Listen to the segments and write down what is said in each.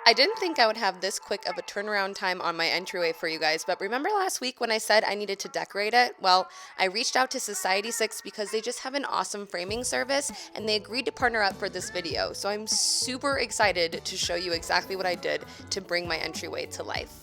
I didn't think I would have this quick of a turnaround time on my entryway for you guys, but remember last week when I said I needed to decorate it? Well, I reached out to Society 6 because they just have an awesome framing service and they agreed to partner up for this video. So I'm super excited to show you exactly what I did to bring my entryway to life.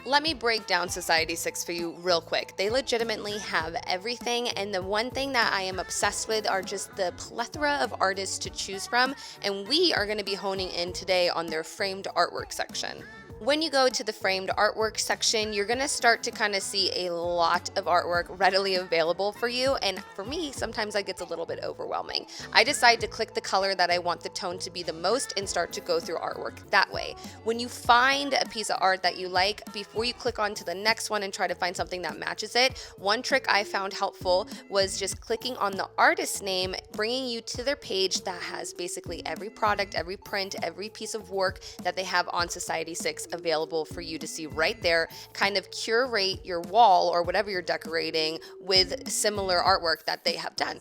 Let me break down Society 6 for you real quick. They legitimately have everything, and the one thing that I am obsessed with are just the plethora of artists to choose from, and we are going to be honing in today on their framed artwork section. When you go to the framed artwork section, you're going to start to kind of see a lot of artwork readily available for you, and for me, sometimes that gets a little bit overwhelming. I decide to click the color that I want the tone to be the most and start to go through artwork that way. When you find a piece of art that you like, before you click on to the next one and try to find something that matches it, one trick I found helpful was just clicking on the artist's name, bringing you to their page that has basically every product, every print, every piece of work that they have on Society 6 available for you to see right there. Kind of curate your wall or whatever you're decorating with similar artwork that they have done.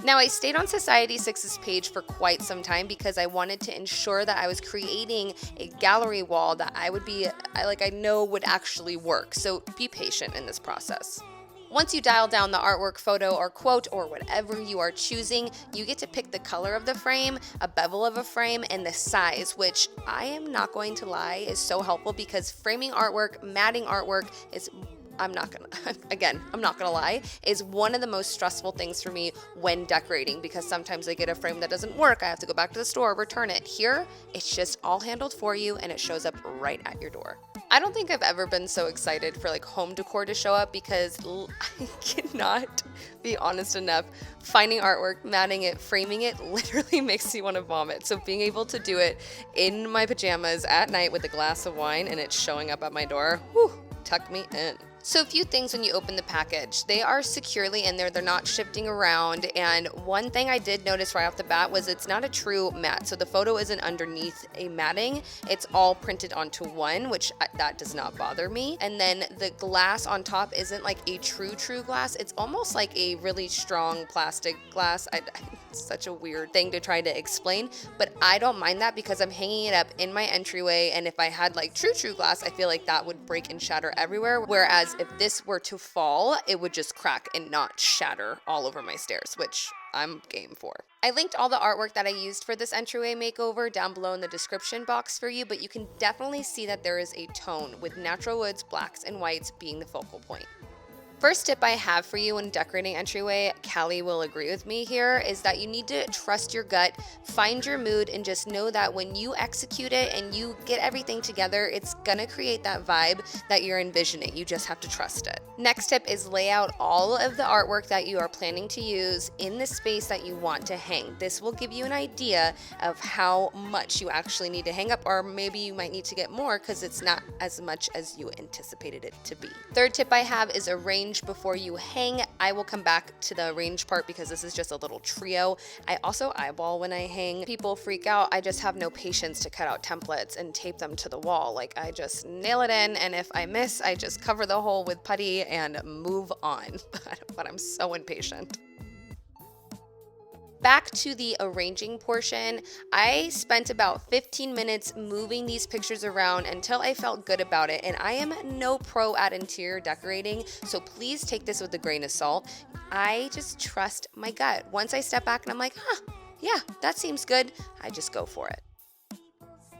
Now, I stayed on Society 6's page for quite some time because I wanted to ensure that I was creating a gallery wall that I know would actually work. So be patient in this process. Once you dial down the artwork, photo, or quote, or whatever you are choosing, you get to pick the color of the frame, a bevel of a frame, and the size, which I am not going to lie is so helpful because framing artwork, matting artwork is I'm not gonna lie, is one of the most stressful things for me when decorating because sometimes I get a frame that doesn't work. I have to go back to the store, return it. Here, it's just all handled for you and it shows up right at your door. I don't think I've ever been so excited for home decor to show up because I cannot be honest enough. Finding artwork, matting it, framing it literally makes me want to vomit. So being able to do it in my pajamas at night with a glass of wine and it's showing up at my door, tuck me in. So a few things when you open the package. They are securely in there, they're not shifting around, and one thing I did notice right off the bat was it's not a true mat. So the photo isn't underneath a matting, it's all printed onto one, which that does not bother me. And then the glass on top isn't like a true glass, it's almost like a really strong plastic glass. It's such a weird thing to try to explain, but I don't mind that because I'm hanging it up in my entryway, and if I had true glass, I feel like that would break and shatter everywhere, whereas if this were to fall, it would just crack and not shatter all over my stairs, which I'm game for. I linked all the artwork that I used for this entryway makeover down below in the description box for you, but you can definitely see that there is a tone with natural woods, blacks, and whites being the focal point. First tip I have for you when decorating entryway, Callie will agree with me here, is that you need to trust your gut, find your mood, and just know that when you execute it and you get everything together, it's gonna create that vibe that you're envisioning. You just have to trust it. Next tip is lay out all of the artwork that you are planning to use in the space that you want to hang. This will give you an idea of how much you actually need to hang up, or maybe you might need to get more because it's not as much as you anticipated it to be. Third tip I have is arrange before you hang. I will come back to the arrange part because this is just a little trio. I also eyeball when I hang. People freak out. I just have no patience to cut out templates and tape them to the wall. I just nail it in, and if I miss, I just cover the hole with putty and move on. But I'm so impatient. Back to the arranging portion, I spent about 15 minutes moving these pictures around until I felt good about it, and I am no pro at interior decorating, so please take this with a grain of salt. I just trust my gut. Once I step back and I'm like, yeah, that seems good, I just go for it.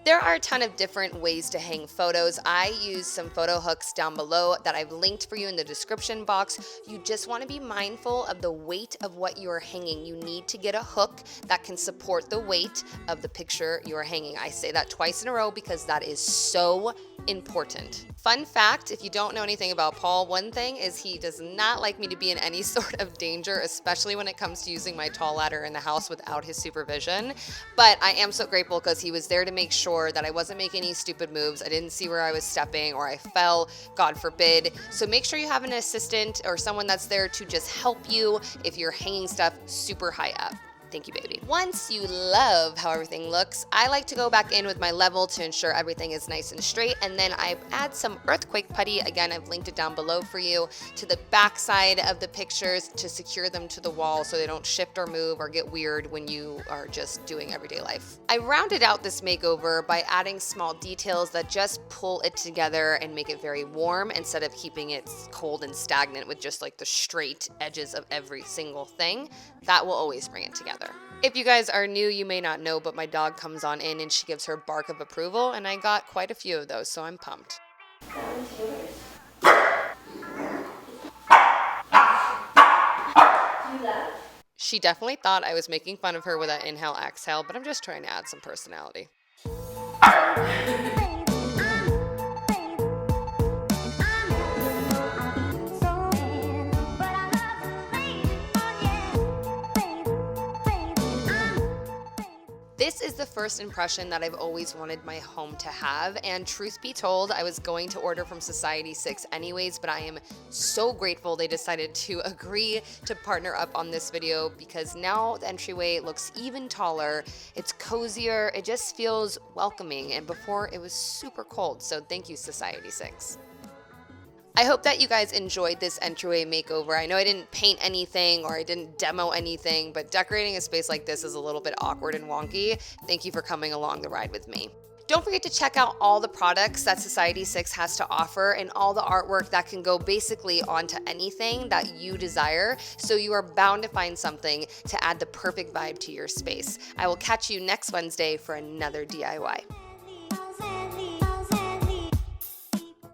There are a ton of different ways to hang photos. I use some photo hooks down below that I've linked for you in the description box. You just want to be mindful of the weight of what you are hanging. You need to get a hook that can support the weight of the picture you are hanging. I say that twice in a row because that is so important. Fun fact, if you don't know anything about Paul, one thing is he does not like me to be in any sort of danger, especially when it comes to using my tall ladder in the house without his supervision. But I am so grateful because he was there to make sure that I wasn't making any stupid moves. I didn't see where I was stepping or I fell, God forbid. So make sure you have an assistant or someone that's there to just help you if you're hanging stuff super high up. Thank you, baby. Once you love how everything looks, I like to go back in with my level to ensure everything is nice and straight, and then I add some earthquake putty. Again, I've linked it down below for you, to the back side of the pictures to secure them to the wall so they don't shift or move or get weird when you are just doing everyday life. I rounded out this makeover by adding small details that just pull it together and make it very warm instead of keeping it cold and stagnant with just like the straight edges of every single thing. That will always bring it together. If you guys are new, you may not know, but my dog comes on in and she gives her bark of approval, and I got quite a few of those, so I'm pumped. That was yours. Do that? She definitely thought I was making fun of her with that inhale exhale, but I'm just trying to add some personality. This is the first impression that I've always wanted my home to have, and truth be told, I was going to order from Society 6 anyways, but I am so grateful they decided to agree to partner up on this video because now the entryway looks even taller, it's cozier, it just feels welcoming, and before it was super cold, so thank you, Society 6. I hope that you guys enjoyed this entryway makeover. I know I didn't paint anything or I didn't demo anything, but decorating a space like this is a little bit awkward and wonky. Thank you for coming along the ride with me. Don't forget to check out all the products that Society 6 has to offer and all the artwork that can go basically onto anything that you desire, so you are bound to find something to add the perfect vibe to your space. I will catch you next Wednesday for another DIY.